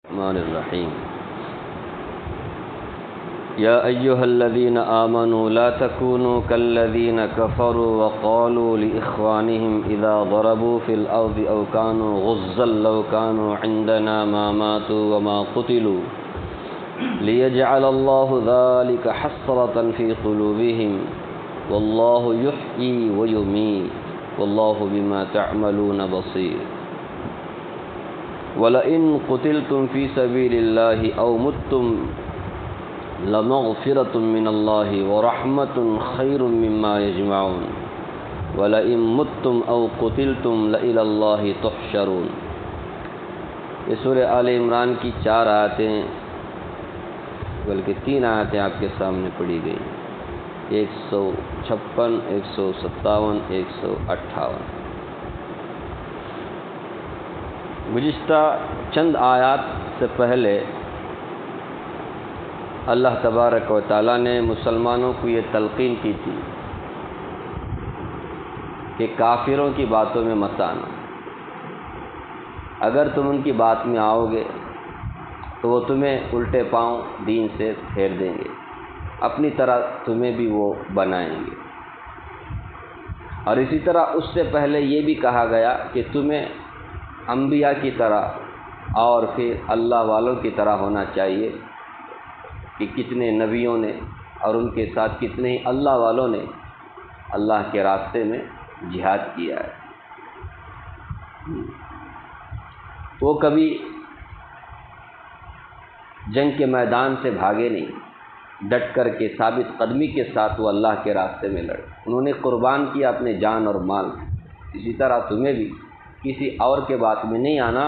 الرحمن الرحیم یا ایہا الذین آمنوا لا تکونوا کالذین کفروا وقالوا لإخوانهم اذا ضربوا في الأرض او كانوا غزا لو كانوا عندنا ما ماتوا وما قتلوا ليجعل الله ذلك حسرة في قلوبهم والله يحيي ويميت والله بما تعملون بصير وَلَئِن قُتِلْتُمْ فِي سَبِيلِ اللَّهِ أَوْ مُتُّمْ لَمَغْفِرَةٌ مِّنَ اللَّهِ وَرَحْمَةٌ خَيْرٌ مِّمَّا يَجْمَعُونَ وَلَئِن مُتُّمْ أَوْ قُتِلْتُمْ لَإِلَى اللَّهِ تُحْشَرُونَ۔ یہ سورہ آل عمران کی 4 آیتیں بلکہ 3 آیتیں آپ کے سامنے پڑھی گئی، 156، 157، 158۔ گزشتہ چند آیات سے پہلے اللہ تبارک و تعالیٰ نے مسلمانوں کو یہ تلقین کی تھی کہ کافروں کی باتوں میں مت آنا، اگر تم ان کی بات میں آؤ گے تو وہ تمہیں الٹے پاؤں دین سے پھیر دیں گے، اپنی طرح تمہیں بھی وہ بنائیں گے۔ اور اسی طرح اس سے پہلے یہ بھی کہا گیا کہ تمہیں انبیاء کی طرح اور پھر اللہ والوں کی طرح ہونا چاہیے کہ کتنے نبیوں نے اور ان کے ساتھ کتنے ہی اللہ والوں نے اللہ کے راستے میں جہاد کیا ہے۔ وہ کبھی جنگ کے میدان سے بھاگے نہیں، ڈٹ کر کے ثابت قدمی کے ساتھ وہ اللہ کے راستے میں لڑے، انہوں نے قربان کیا اپنے جان اور مال۔ اسی طرح تمہیں بھی کسی اور کے بات میں نہیں آنا،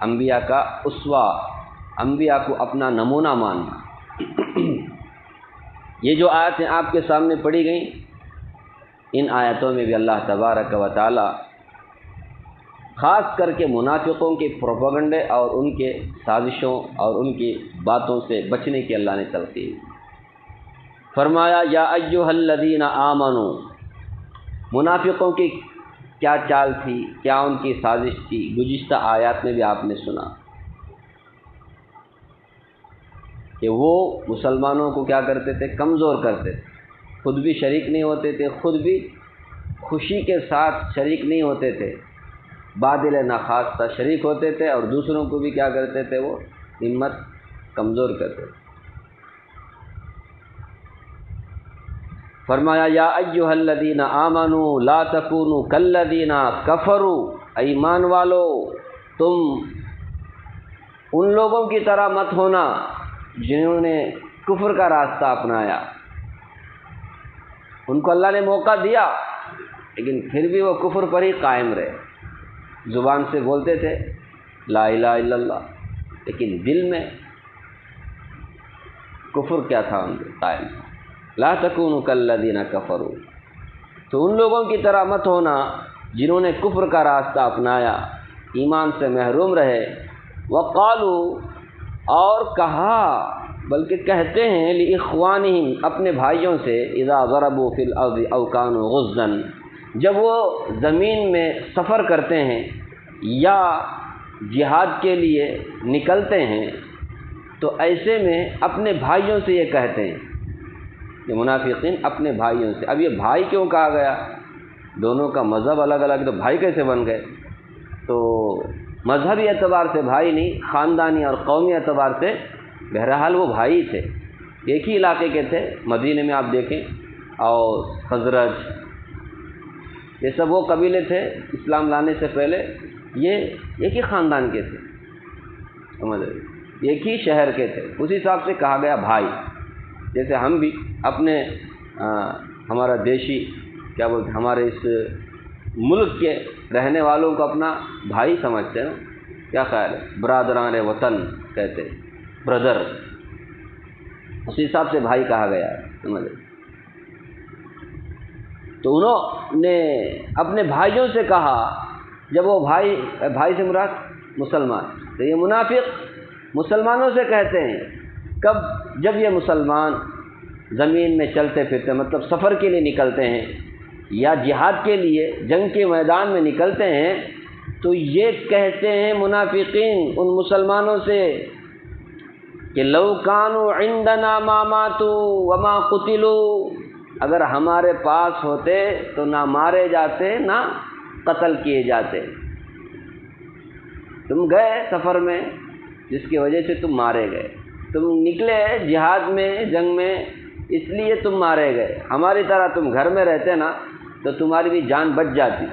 انبیاء کا اسوہ، انبیاء کو اپنا نمونہ ماننا۔ یہ جو آیتیں آپ کے سامنے پڑھی گئیں، ان آیتوں میں بھی اللہ تبارک و تعالی خاص کر کے منافقوں کے پروپیگنڈے اور ان کے سازشوں اور ان کی باتوں سے بچنے کی اللہ نے تلقین فرمایا، یا ایھا الذین آمنوا۔ منافقوں کی کیا چال تھی، کیا ان کی سازش تھی، گزشتہ آیات میں بھی آپ نے سنا کہ وہ مسلمانوں کو کیا کرتے تھے، کمزور کرتے تھے، خود بھی شریک نہیں ہوتے تھے، خود بھی خوشی کے ساتھ شریک نہیں ہوتے تھے، بادل ناخواستہ شریک ہوتے تھے اور دوسروں کو بھی کیا کرتے تھے، وہ ہمت کمزور کرتے تھے۔ فرمایا، یا ایھا الذین آمنوا لا تکونوا کالذین کفروا، ایمان والو تم ان لوگوں کی طرح مت ہونا جنہوں نے کفر کا راستہ اپنایا۔ ان کو اللہ نے موقع دیا لیکن پھر بھی وہ کفر پر ہی قائم رہے، زبان سے بولتے تھے لا الہ الا اللہ لیکن دل میں کفر کیا تھا ان کے قائم۔ لا تکونوا کالذین کفروا، تو ان لوگوں کی طرح مت ہونا جنہوں نے کفر کا راستہ اپنایا، ایمان سے محروم رہے۔ وقالوا، اور کہا بلکہ کہتے ہیں، لاخوانہم، اپنے بھائیوں سے، اذا ضربوا فی الارض او کانوا غزا، جب وہ زمین میں سفر کرتے ہیں یا جہاد کے لیے نکلتے ہیں تو ایسے میں اپنے بھائیوں سے یہ کہتے ہیں، یہ منافقین اپنے بھائیوں سے۔ اب یہ بھائی کیوں کہا گیا؟ دونوں کا مذہب الگ الگ، تو بھائی کیسے بن گئے؟ تو مذہبی اعتبار سے بھائی نہیں، خاندانی اور قومی اعتبار سے بہرحال وہ بھائی تھے، ایک ہی علاقے کے تھے۔ مدینے میں آپ دیکھیں، اور خزرج، یہ سب وہ قبیلے تھے اسلام لانے سے پہلے، یہ ایک ہی خاندان کے تھے، سمجھ رہے، ایک ہی شہر کے تھے، اسی حساب سے کہا گیا بھائی۔ جیسے ہم بھی اپنے ہمارا دیشی کیا بولتے، ہمارے اس ملک کے رہنے والوں کو اپنا بھائی سمجھتے ہیں نا، کیا خیال ہے، برادران وطن کہتے ہیں، بردر، اسی حساب سے بھائی کہا گیا ہے، سمجھ رہے۔ تو انہوں نے اپنے بھائیوں سے کہا، جب وہ بھائی سے مراد مسلمان، تو یہ منافق مسلمانوں سے کہتے ہیں کب؟ جب یہ مسلمان زمین میں چلتے پھرتے، مطلب سفر کے لیے نکلتے ہیں یا جہاد کے لیے جنگ کے میدان میں نکلتے ہیں تو یہ کہتے ہیں منافقین ان مسلمانوں سے کہ لو کانوا عندنا ما ماتوا وما قتلوا، اگر ہمارے پاس ہوتے تو نہ مارے جاتے نہ قتل کیے جاتے۔ تم گئے سفر میں جس کی وجہ سے تم مارے گئے، تم نکلے جہاد میں جنگ میں اس لیے تم مارے گئے، ہماری طرح تم گھر میں رہتے نا تو تمہاری بھی جان بچ جاتی،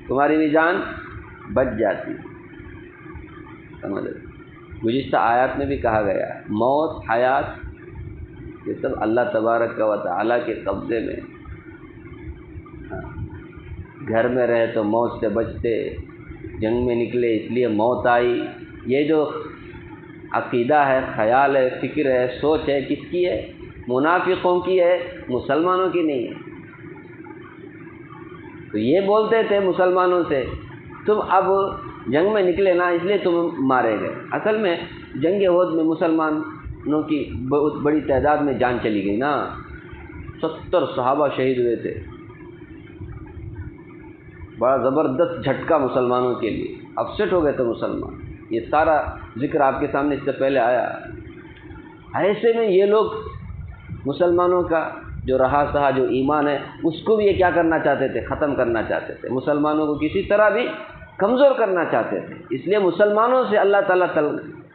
تمہاری بھی جان بچ جاتی۔ سمجھ گزشتہ آیات میں بھی کہا گیا موت حیات یہ سب اللہ تبارک و تعالیٰ کے قبضے میں۔ گھر میں رہے تو موت سے بچتے، جنگ میں نکلے اس لیے موت آئی۔ یہ جو عقیدہ ہے، خیال ہے، فکر ہے، سوچ ہے، کس کی ہے؟ منافقوں کی ہے، مسلمانوں کی نہیں ہے۔ تو یہ بولتے تھے مسلمانوں سے تم اب جنگ میں نکلے نا اس لیے تم مارے گئے۔ اصل میں جنگ احد میں مسلمانوں کی بہت بڑی تعداد میں جان چلی گئی نا، 70 صحابہ شہید ہوئے تھے۔ بڑا زبردست جھٹکا مسلمانوں کے لیے، اپسیٹ ہو گئے تھے مسلمان۔ یہ سارا ذکر آپ کے سامنے اس سے پہلے آیا۔ ایسے میں یہ لوگ مسلمانوں کا جو رہا سہا جو ایمان ہے اس کو بھی یہ کیا کرنا چاہتے تھے؟ ختم کرنا چاہتے تھے، مسلمانوں کو کسی طرح بھی کمزور کرنا چاہتے تھے۔ اس لیے مسلمانوں سے اللہ تعالیٰ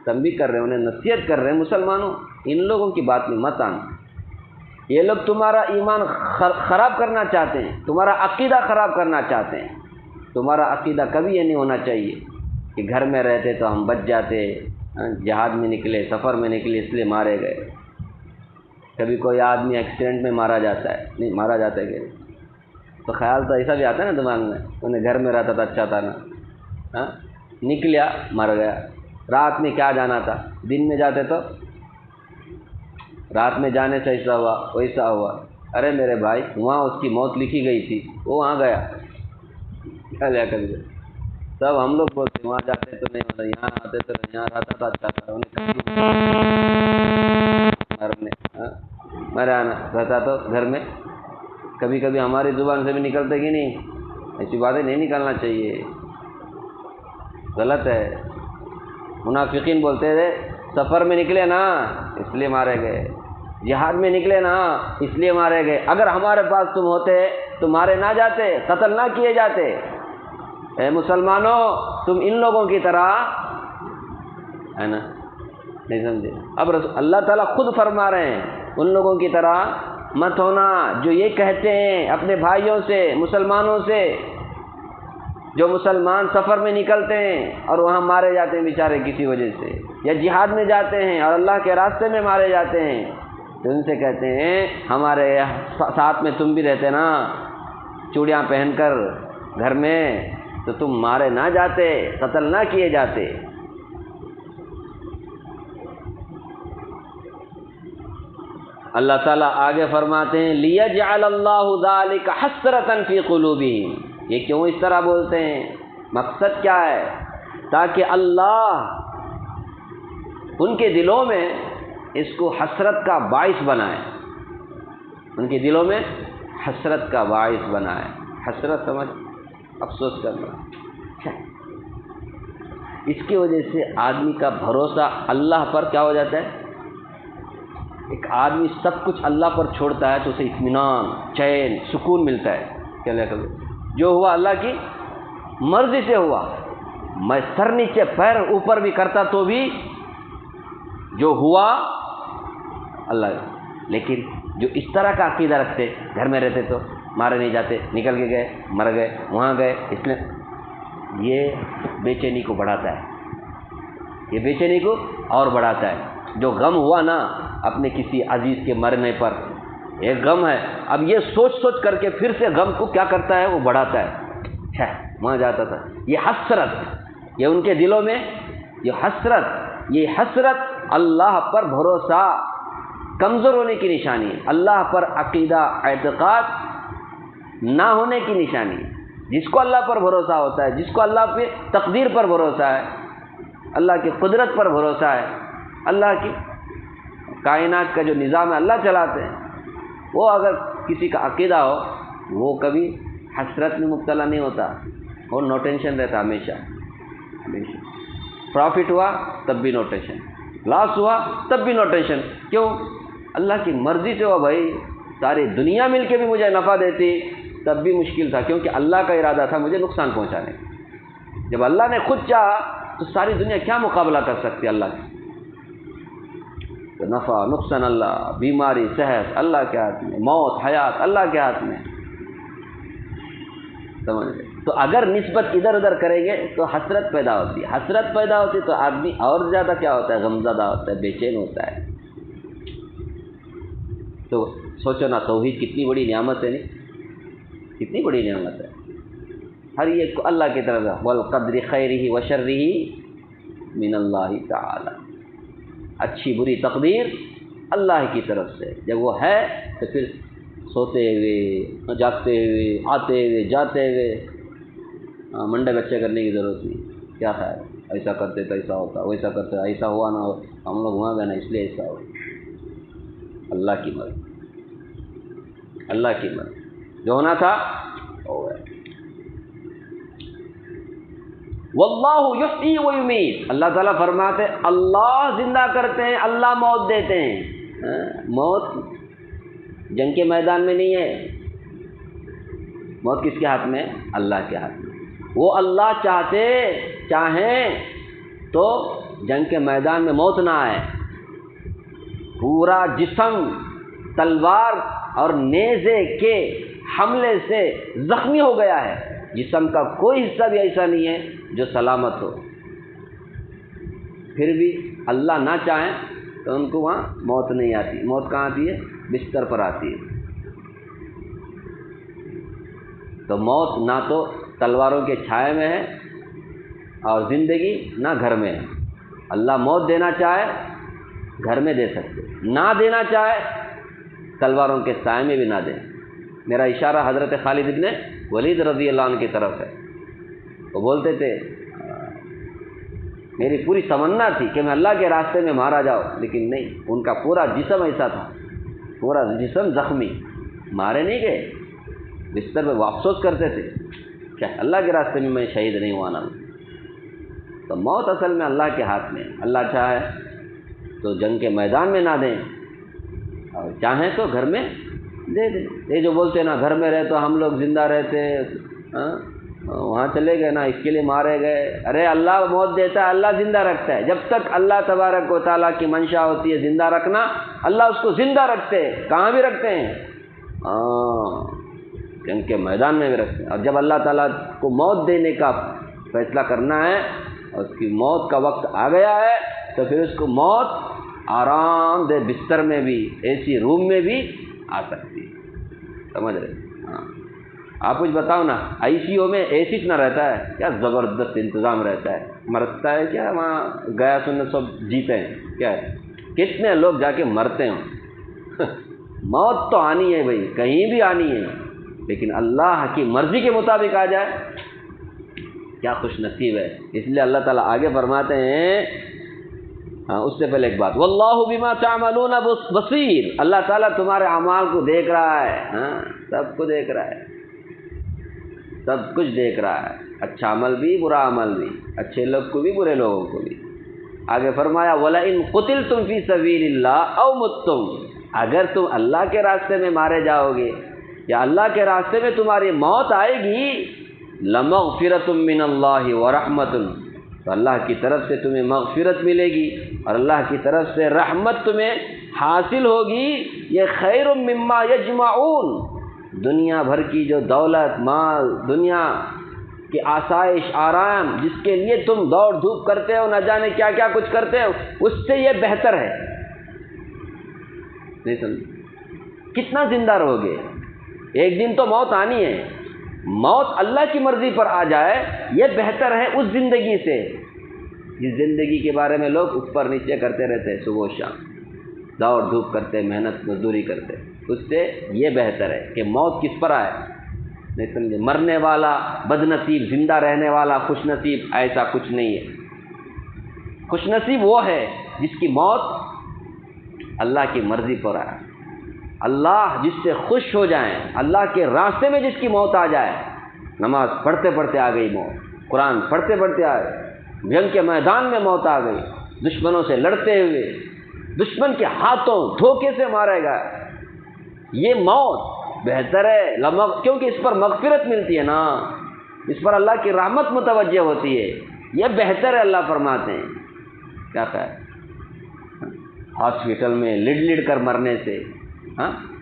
تنبیہ کر رہے ہیں، انہیں نصیحت کر رہے ہیں، مسلمانوں ان لوگوں کی بات میں مت آنا، یہ لوگ تمہارا ایمان خراب کرنا چاہتے ہیں، تمہارا عقیدہ خراب کرنا چاہتے ہیں۔ تمہارا عقیدہ کبھی یہ نہیں ہونا چاہیے کہ گھر میں رہتے تو ہم بچ جاتے، جہاد میں نکلے، سفر میں نکلے اس لیے مارے گئے۔ کبھی کوئی آدمی ایکسیڈنٹ میں مارا جاتا ہے، نہیں مارا جاتا ہے کہ تو خیال تو ایسا بھی آتا ہے نا دماغ میں، انہیں گھر میں رہتا تھا اچھا تھا نا، نکلیا مر گیا۔ رات میں کیا جانا تھا، دن میں جاتے تو رات میں جانے سے ایسا ہوا ویسا ہوا۔ ارے میرے بھائی وہاں اس کی موت لکھی گئی تھی، وہ وہاں گیا کیا لیا کبھی سب ہم لوگ بولتے وہاں جاتے تو نہیں ہوتا، یہاں آتے تو نہیں، یہاں رہتا تھا اچھا تھا، مرے آنا رہتا تو گھر میں۔ کبھی کبھی ہماری زبان سے بھی نکلتے کہ نہیں، ایسی باتیں نہیں نکالنا چاہیے، غلط ہے۔ منافقین بولتے تھے سفر میں نکلے نا اس لیے مارے گئے، جہاد میں نکلے نا اس لیے مارے گئے، اگر ہمارے پاس تم ہوتے تو مارے نہ جاتے، قتل نہ کیے جاتے۔ اے مسلمانوں تم ان لوگوں کی طرح ہے نا، نہیں سمجھے؟ اب اللہ تعالیٰ خود فرما رہے ہیں ان لوگوں کی طرح مت ہونا جو یہ کہتے ہیں اپنے بھائیوں سے، مسلمانوں سے، جو مسلمان سفر میں نکلتے ہیں اور وہاں مارے جاتے ہیں بیچارے کسی وجہ سے، یا جہاد میں جاتے ہیں اور اللہ کے راستے میں مارے جاتے ہیں، تو ان سے کہتے ہیں ہمارے ساتھ میں تم بھی رہتے نا چوڑیاں پہن کر گھر میں تو تم مارے نہ جاتے، قتل نہ کیے جاتے۔ اللہ تعالیٰ آگے فرماتے ہیں لِيَجْعَلَ اللَّهُ ذَلِكَ حَسْرَةً فِي قُلُوبِهِمْ، یہ کیوں اس طرح بولتے ہیں؟ مقصد کیا ہے؟ تاکہ اللہ ان کے دلوں میں اس کو حسرت کا باعث بنائے، ان کے دلوں میں حسرت کا باعث بنائے۔ حسرت سمجھ افسوس کرنا، اس کی وجہ سے آدمی کا بھروسہ اللہ پر کیا ہو جاتا ہے؟ ایک آدمی سب کچھ اللہ پر چھوڑتا ہے تو اسے اطمینان، چین، سکون ملتا ہے۔ کیا لے کر جو ہوا اللہ کی مرضی سے ہوا، میں سر نیچے پیر اوپر بھی کرتا تو بھی جو ہوا اللہ۔ لیکن جو اس طرح کا عقیدہ رکھتے، گھر میں رہتے تو مارے نہیں جاتے، نکل کے گئے مر گئے، وہاں گئے، اس لیے یہ بے چینی کو بڑھاتا ہے، یہ بے چینی کو اور بڑھاتا ہے۔ جو غم ہوا نا اپنے کسی عزیز کے مرنے پر، ایک غم ہے، اب یہ سوچ سوچ کر کے پھر سے غم کو کیا کرتا ہے؟ وہ بڑھاتا ہے، وہاں جاتا تھا۔ یہ حسرت، یہ ان کے دلوں میں یہ حسرت اللہ پر بھروسہ کمزور ہونے کی نشانی ہے، اللہ پر عقیدہ اعتقاد نہ ہونے کی نشانی ہے۔ جس کو اللہ پر بھروسہ ہوتا ہے، جس کو اللہ پہ تقدیر پر بھروسہ ہے، اللہ کی قدرت پر بھروسہ ہے، اللہ کی کائنات کا جو نظام ہے اللہ چلاتے ہیں، وہ اگر کسی کا عقیدہ ہو وہ کبھی حسرت میں مبتلا نہیں ہوتا، اور نو ٹینشن رہتا ہمیشہ ہمیشہ. پروفٹ ہوا تب بھی نو ٹینشن، لاس ہوا تب بھی نو ٹینشن. کیوں؟ اللہ کی مرضی سے ہوا بھائی. ساری دنیا مل کے بھی مجھے نفع دیتی تب بھی مشکل تھا، کیونکہ اللہ کا ارادہ تھا مجھے نقصان پہنچانے کا. جب اللہ نے خود چاہا تو ساری دنیا کیا مقابلہ کر سکتی اللہ کی؟ تو نفع نقصان اللہ، بیماری صحت اللہ کے ہاتھ میں، موت حیات اللہ کے ہاتھ میں. سمجھ گئے؟ تو اگر نسبت ادھر ادھر کریں گے تو حسرت پیدا ہوتی ہے. حسرت پیدا ہوتی ہے تو آدمی اور زیادہ کیا ہوتا ہے؟ غمزدہ ہوتا ہے، بے چین ہوتا ہے. تو سوچو نا، توحید کتنی بڑی نعمت ہے، نہیں کتنی بڑی نعمت ہے. ہر ایک کو اللہ کی طرف، والقدر خیرہ وشرہ من اللہ تعالی. اچھی بری تقدیر اللہ کی طرف سے. جب وہ ہے تو پھر سوتے ہوئے جاگتے ہوئے آتے ہوئے جاتے ہوئے منڈے بچے کرنے کی ضرورت نہیں. کیا خیال ہے؟ ایسا کرتے تو ایسا ہوتا، ویسا کرتے ایسا ہوا نہ ہو، ہم لوگ وہاں گئے نا اس لیے ایسا ہو. اللہ کی مرضی، اللہ کی مرضی، جو ہونا تھا ہو گیا. واللہ یحیی و یمیت. اللہ تعالیٰ فرماتے اللہ زندہ کرتے ہیں، اللہ موت دیتے ہیں. موت جنگ کے میدان میں نہیں ہے. موت کس کے ہاتھ میں؟ اللہ کے ہاتھ میں. وہ اللہ چاہیں تو جنگ کے میدان میں موت نہ آئے. پورا جسم تلوار اور نیزے کے حملے سے زخمی ہو گیا ہے. جسم کا کوئی حصہ بھی ایسا نہیں ہے جو سلامت ہو. پھر بھی اللہ نہ چاہیں تو ان کو وہاں موت نہیں آتی. موت کہاں آتی ہے؟ بستر پر آتی ہے. تو موت نہ تو تلواروں کے چھائے میں ہے اور زندگی نہ گھر میں ہے. اللہ موت دینا چاہے گھر میں دے سکتے، نہ دینا چاہے تلواروں کے سائے میں بھی نہ دیں. میرا اشارہ حضرت خالد ابن ولید رضی اللہ عنہ کی طرف ہے. وہ بولتے تھے میری پوری تمنا تھی کہ میں اللہ کے راستے میں مارا جاؤں، لیکن نہیں، ان کا پورا جسم ایسا تھا، پورا جسم زخمی. مارے نہیں گئے، بستر پہ افسوس کرتے تھے کہ اللہ کے راستے میں شہید نہیں ہوا نا. تو موت اصل میں اللہ کے ہاتھ میں. اللہ چاہے تو جنگ کے میدان میں نہ دیں اور چاہیں تو گھر میں دے دیں. یہ جو بولتے ہیں نا گھر میں رہے تو ہم لوگ زندہ رہتے، وہاں چلے گئے نا اس کے لیے مارے گئے. ارے اللہ موت دیتا ہے، اللہ زندہ رکھتا ہے. جب تک اللہ تبارک و تعالیٰ کی منشا ہوتی ہے زندہ رکھنا، اللہ اس کو زندہ رکھتے ہیں. کہاں بھی رکھتے ہیں؟ جنگ کے میدان میں بھی رکھتے ہیں. اور جب اللہ تعالیٰ کو موت دینے کا فیصلہ کرنا ہے اور اس کی موت کا وقت آ گیا ہے تو پھر اس کو موت آرام دہ بستر میں بھی، اے سی روم میں بھی آ سکتی ہے. سمجھ رہے؟ ہاں. آپ کچھ بتاؤ نا، آئی سی یو میں اے سی نہ رہتا ہے کیا؟ زبردست انتظام رہتا ہے. مرتا ہے کیا وہاں گیا سننے سب جیتے ہیں کیا ہے؟ کتنے لوگ جا کے مرتے ہیں. موت تو آنی ہے بھائی، کہیں بھی آنی ہے، لیکن اللہ کی مرضی کے مطابق آ جائے کیا خوش نصیب ہے. اس لیے اللہ تعالیٰ آگے فرماتے ہیں، اس سے پہلے ایک بات، واللہ بما تعملون بصیر. اللہ تعالیٰ تمہارے اعمال کو دیکھ رہا ہے. سب کو دیکھ رہا ہے، سب کچھ دیکھ رہا ہے. اچھا عمل بھی برا عمل بھی، اچھے لوگ کو بھی برے لوگوں کو بھی. آگے فرمایا وَلَئِن قُتِلْتُمْ فِي سَبِيلِ اللَّهِ أَوْ مُتُّمْ. اگر تم اللہ کے راستے میں مارے جاؤ گے یا اللہ کے راستے میں تمہاری موت آئے گی، لَمَغْفِرَةٌ مِّنَ اللَّهِ وَرَحْمَةٌ. تو اللہ کی طرف سے تمہیں مغفرت ملے گی اور اللہ کی طرف سے رحمت تمہیں حاصل ہوگی. یہ خیر مما یجمعون. دنیا بھر کی جو دولت مال، دنیا کی آسائش آرام جس کے لیے تم دوڑ دھوپ کرتے ہو، نہ جانے کیا کیا کچھ کرتے ہو، اس سے یہ بہتر ہے. نہیں سمجھ؟ کتنا زندہ رہو گے؟ ایک دن تو موت آنی ہے. موت اللہ کی مرضی پر آ جائے یہ بہتر ہے اس زندگی سے جس زندگی کے بارے میں لوگ اوپر نیچے کرتے رہتے ہیں، صبح و شام دوڑ دھوپ کرتے، محنت مزدوری کرتے. اس سے یہ بہتر ہے کہ موت کس پر آئے. نہیں سمجھے؟ مرنے والا بد نصیب، زندہ رہنے والا خوش نصیب، ایسا کچھ نہیں ہے. خوش نصیب وہ ہے جس کی موت اللہ کی مرضی پر آئے. اللہ جس سے خوش ہو جائیں، اللہ کے راستے میں جس کی موت آ جائے، نماز پڑھتے پڑھتے آ گئی موت، قرآن پڑھتے پڑھتے آ گئی، جنگ کے میدان میں موت آ گئی، دشمنوں سے لڑتے ہوئے دشمن کے ہاتھوں دھوکے سے مارا گیا، یہ موت بہتر ہے کیونکہ اس پر مغفرت ملتی ہے نا، اس پر اللہ کی رحمت متوجہ ہوتی ہے، یہ بہتر ہے اللہ فرماتے ہیں۔ کیا کہا؟ ہاسپٹل میں لڑ کر مرنے سے،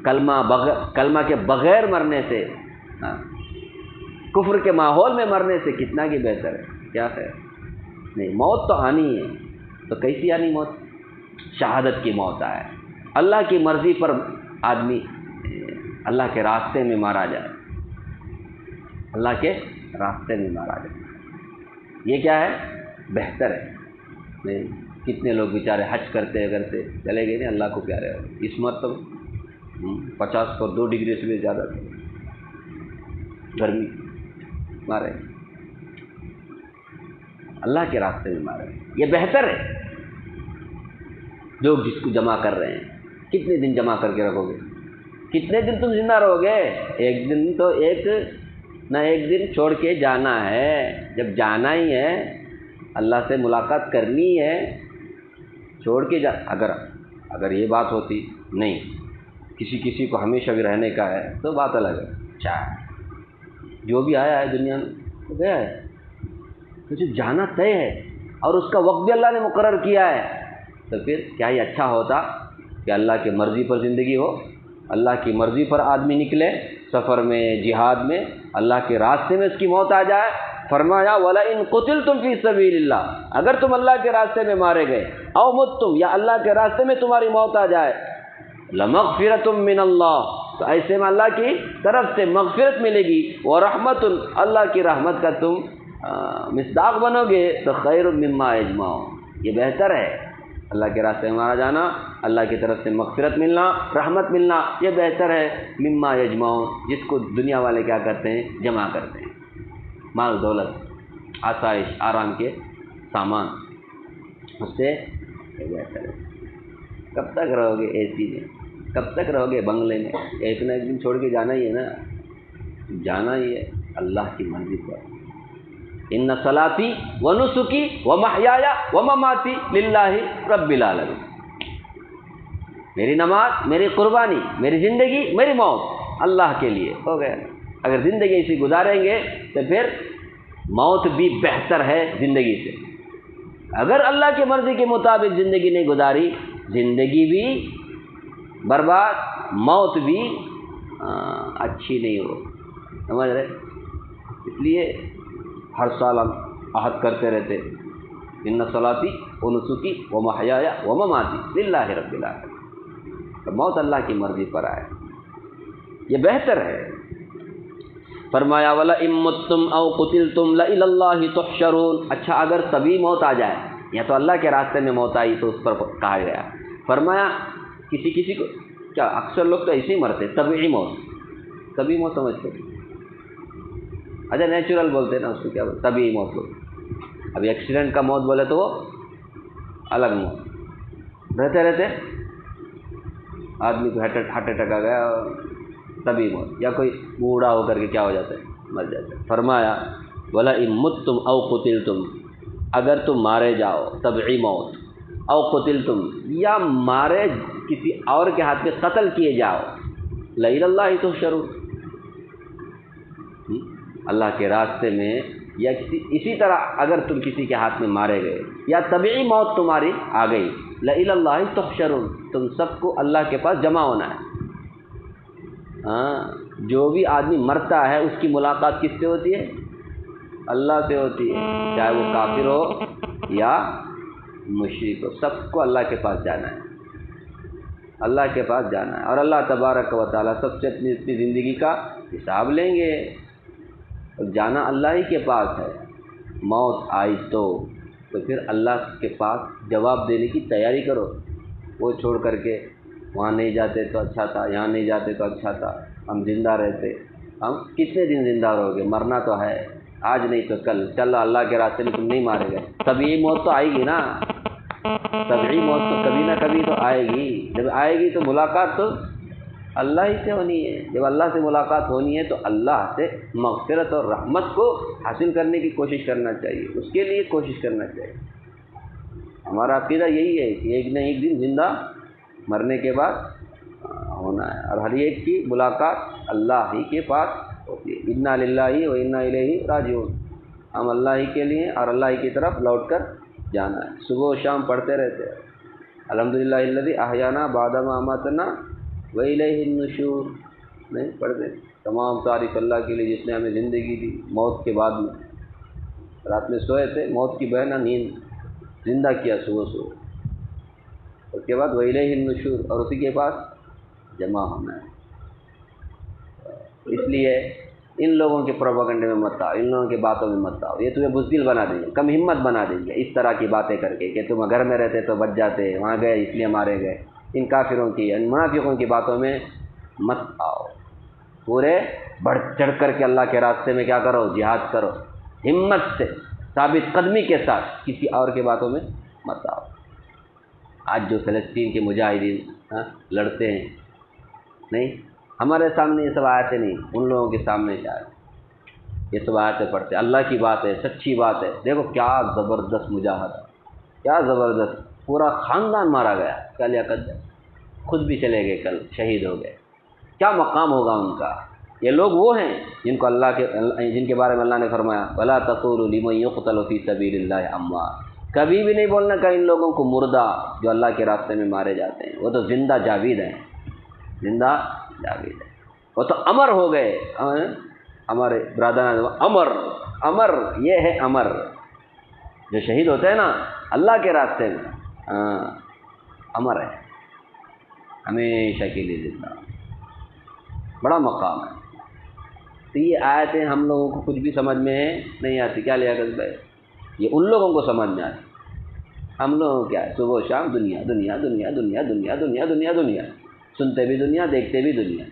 کلمہ کے بغیر مرنے سے، کفر کے ماحول میں مرنے سے کتنا کی بہتر ہے۔ کیا ہے؟ نہیں، موت تو آنی ہے، تو کیسی آنی موت؟ شہادت کی موت آئے، اللہ کی مرضی پر آدمی اللہ کے راستے میں مارا جائے، اللہ کے راستے میں مارا جائے، یہ کیا ہے؟ بہتر ہے۔ نہیں، کتنے لوگ بیچارے حج کرتے چلے گئے نہیں، اللہ کو پیارے ہو، اس مرتبہ 50 پر 2 ڈگری سے بھی زیادہ گرمی مارے، اللہ کے راستے میں مارے، یہ بہتر ہے۔ لوگ جس کو جمع کر رہے ہیں، کتنے دن جمع کر کے رکھو گے؟ کتنے دن تم زندہ رہو گے؟ ایک دن تو ایک دن چھوڑ کے جانا ہے، جب جانا ہی ہے، اللہ سے ملاقات کرنی ہے، چھوڑ کے اگر یہ بات ہوتی نہیں کسی کو ہمیشہ بھی رہنے کا ہے تو بات الگ ہے، جو بھی آیا ہے دنیا میں تو گیا ہے، تو جانا طے ہے اور اس کا وقت بھی اللہ نے مقرر کیا ہے، تو پھر کیا ہی اچھا ہوتا کہ اللہ کی مرضی پر زندگی ہو، اللہ کی مرضی پر آدمی نکلے سفر میں، جہاد میں، اللہ کے راستے میں اس کی موت آ جائے۔ فرمایا وَلَئِن قُتِلْتُمْ فِي سَبِيلِ اللَّهِ، اگر تم اللہ کے راستے میں مارے گئے، او متم، یا اللہ کے راستے میں تمہاری موت آ جائے، لَمَغْفِرَةٌ مِّنَ اللَّهِ، تو ایسے میں اللہ کی طرف سے مغفرت ملے گی، وَرَحْمَةٌ، اللہ کی رحمت کا تم مصداق بنو گے، تو خَيْرٌ مِّمَّا يَجْمَعُونَ، یہ بہتر ہے۔ اللہ کے راستے میں مارا جانا، اللہ کی طرف سے مغفرت ملنا، رحمت ملنا، یہ بہتر ہے مما یجمعون، جس کو دنیا والے کیا کرتے ہیں؟ جمع کرتے ہیں، مال دولت، آسائش، آرام کے سامان، اس سے یہ بہتر ہے۔ کب تک رہو گے اے سی میں؟ کب تک رہو گے بنگلے میں؟ ایک نہ ایک دن چھوڑ کے جانا ہی ہے نا، جانا ہی ہے اللہ کی مرضی پر۔ ان صلاتی و نسکی و محیایا و مماتی للہ رب العالمین، میری نماز، میری قربانی، میری زندگی، میری موت اللہ کے لیے ہو گیا۔ اگر زندگی ایسی گزاریں گے تو پھر موت بھی بہتر ہے زندگی سے۔ اگر اللہ کی مرضی کے مطابق زندگی نہیں گزاری، زندگی بھی برباد، موت بھی اچھی نہیں ہو، سمجھ رہے؟ اس لیے ہر سال ہم عہد کرتے رہتے، ان صلاتی و نسکی و محیایا و مماتی للہ رب العالمین، تو موت اللہ کی مرضی پر آئے، یہ بہتر ہے۔ فرمایا وَلَئِن مُتُّمْ أَوْ قُتِلْتُمْ لَإِلَى اللَّهِ تُحْشَرُونَ، اچھا اگر تبھی موت آ جائے، یا تو اللہ کے راستے میں موت آئی تو اس پر کہا گیا، فرمایا کسی کو کیا، اکثر لوگ تو ایسے ہی مرتے، طبعی موت سمجھتے، اچھا نیچرل بولتے ہیں نا اس کو، کیا بولتے؟ طبعی موت بولتے۔ ابھی ایکسیڈنٹ کا موت بولے تو وہ الگ موت، رہتے آدمی کو ہارٹ اٹیک آ گیا، طبعی موت، یا کوئی بوڑھا ہو کر کے کیا ہو جاتا ہے؟ مر جاتا ہے۔ فرمایا وَلَئِن مُتُّمْ أَوْ قُتِلْتُمْ، اگر تم مارے جاؤ، طبعی موت، او قتلتم، یا مارے کسی اور کے ہاتھ میں قتل کیے جاؤ، لَإِلَى اللَّهِ تُحْشَرُونَ، اللہ کے راستے میں، یا اسی طرح اگر تم کسی کے ہاتھ میں مارے گئے یا طبعی موت تمہاری آ گئی، لَإِلَى اللَّهِ تُحْشَرُونَ، تم سب کو اللہ کے پاس جمع ہونا ہے۔ جو بھی آدمی مرتا ہے اس کی ملاقات کس سے ہوتی ہے؟ اللہ سے ہوتی ہے، چاہے وہ کافر ہو یا مشرک ہو، سب کو اللہ کے پاس جانا ہے، اللہ کے پاس جانا ہے، اور اللہ تبارک و تعالیٰ سب سے اپنی زندگی کا حساب لیں گے، اور جانا اللہ ہی کے پاس ہے۔ موت آئی تو پھر اللہ کے پاس جواب دینے کی تیاری کرو، وہ چھوڑ کر کے وہاں نہیں جاتے تو اچھا تھا، یہاں نہیں جاتے تو اچھا تھا، ہم زندہ رہتے، ہم کتنے دن زندہ رہو گے؟ مرنا تو ہے، آج نہیں تو کل، چلو اللہ کے راستے میں تم نہیں مارے گئے، طبعی موت تو آئے گی نا، طبعی موت تو کبھی نہ کبھی تو آئے گی، جب آئے گی تو ملاقات تو اللہ ہی سے ہونی ہے۔ جب اللہ سے ملاقات ہونی ہے تو اللہ سے مغفرت اور رحمت کو حاصل کرنے کی کوشش کرنا چاہیے، اس کے لیے کوشش کرنا چاہیے۔ ہمارا عقیدہ یہی ہے کہ ایک نہ ایک دن زندہ مرنے کے بعد ہونا ہے، اور ہر ایک کی ملاقات اللہ ہی کے پاس ہوتی ہے۔ انا للہ و انا الیہ راجعون، ہم اللہ ہی کے لیے اور اللہ ہی کی طرف لوٹ کر جانا ہے۔ صبح و شام پڑھتے رہتے ہیں الحمدللہ الذی احیانا بعد ما اماتنا وإلیہ النشور، نہیں پڑھتے؟ تمام تعریف اللہ کے لیے جس نے ہمیں زندگی دی موت کے بعد میں، رات میں سوئے تھے، موت کی بہنا نیند زندہ کیا صبح، اس کے بعد وإلیہ النشور، اور اسی کے پاس جمع ہونا ہے۔ اس لیے ان لوگوں کے پروپیگنڈے میں مت آؤ، ان لوگوں کی باتوں میں مت آؤ، یہ تمہیں بزدل بنا دیں گے، کم ہمت بنا دیں گے اس طرح کی باتیں کر کے کہ تم گھر میں رہتے تو بچ جاتے، وہاں گئے اس لیے مارے گئے۔ ان کافروں کی، ان منافقوں کی باتوں میں مت آؤ، پورے بڑھ چڑھ کر کے اللہ کے راستے میں کیا کرو؟ جہاد کرو، ہمت سے، ثابت قدمی کے ساتھ، کسی اور کی باتوں میں مت آؤ۔ آج جو فلسطین کے مجاہدین لڑتے ہیں، نہیں ہمارے سامنے یہ سب آیتیں نہیں، ان لوگوں کے سامنے شاید یہ سب آیتیں پڑھتے، اللہ کی بات ہے، سچی بات ہے۔ دیکھو کیا زبردست مجاہدہ، کیا زبردست، پورا خاندان مارا گیا، کیا لیاقت ہے، خود بھی چلے گئے، کل شہید ہو گئے، کیا مقام ہوگا ان کا۔ یہ لوگ وہ ہیں جن کو جن کے بارے میں اللہ نے فرمایا وَلَا تَقُولُوا لِمَن يُقْتَلُ فِي سَبِيلِ اللَّهِ أَمْوَاتٌ، کبھی بھی نہیں بولنا کہ ان لوگوں کو مردہ جو اللہ کے راستے میں مارے جاتے ہیں، وہ تو زندہ جاوید ہیں، زندہ جاوید ہے، وہ تو امر ہو گئے۔ ہمارے برادران امر یہ ہے، امر جو شہید ہوتے ہیں نا اللہ کے راستے میں، امر ہے، ہمیشہ کے لیے زندہ، بڑا مقام ہے۔ تو یہ آیتیں ہم لوگوں کو کچھ بھی سمجھ میں نہیں آتی، کیا لیاقت بھائی، یہ ان لوگوں کو سمجھ میں آتی، ہم لوگوں کو کیا ہے، صبح و شام دنیا دنیا دنیا دنیا دنیا دنیا دنیا دنیا، سنتے بھی دنیا، دیکھتے بھی دنیا۔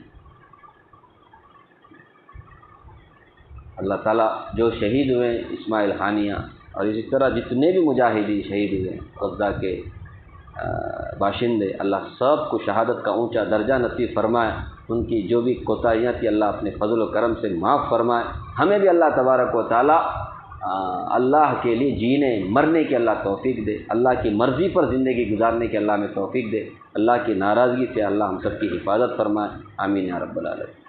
اللہ تعالیٰ جو شہید ہوئے اسماعیل خانیہ اور اسی طرح جتنے بھی مجاہدین شہید ہوئے غزہ کے باشندے، اللہ سب کو شہادت کا اونچا درجہ نصیب فرمائے، ان کی جو بھی کوتاہیاں تھی اللہ اپنے فضل و کرم سے معاف فرمائے۔ ہمیں بھی اللہ تبارک و تعالیٰ اللہ کے لیے جینے مرنے کی اللہ توفیق دے، اللہ کی مرضی پر زندگی گزارنے کی اللہ میں توفیق دے، اللہ کی ناراضگی سے اللہ ہم سب کی حفاظت فرمائے، آمین یا رب العالمین۔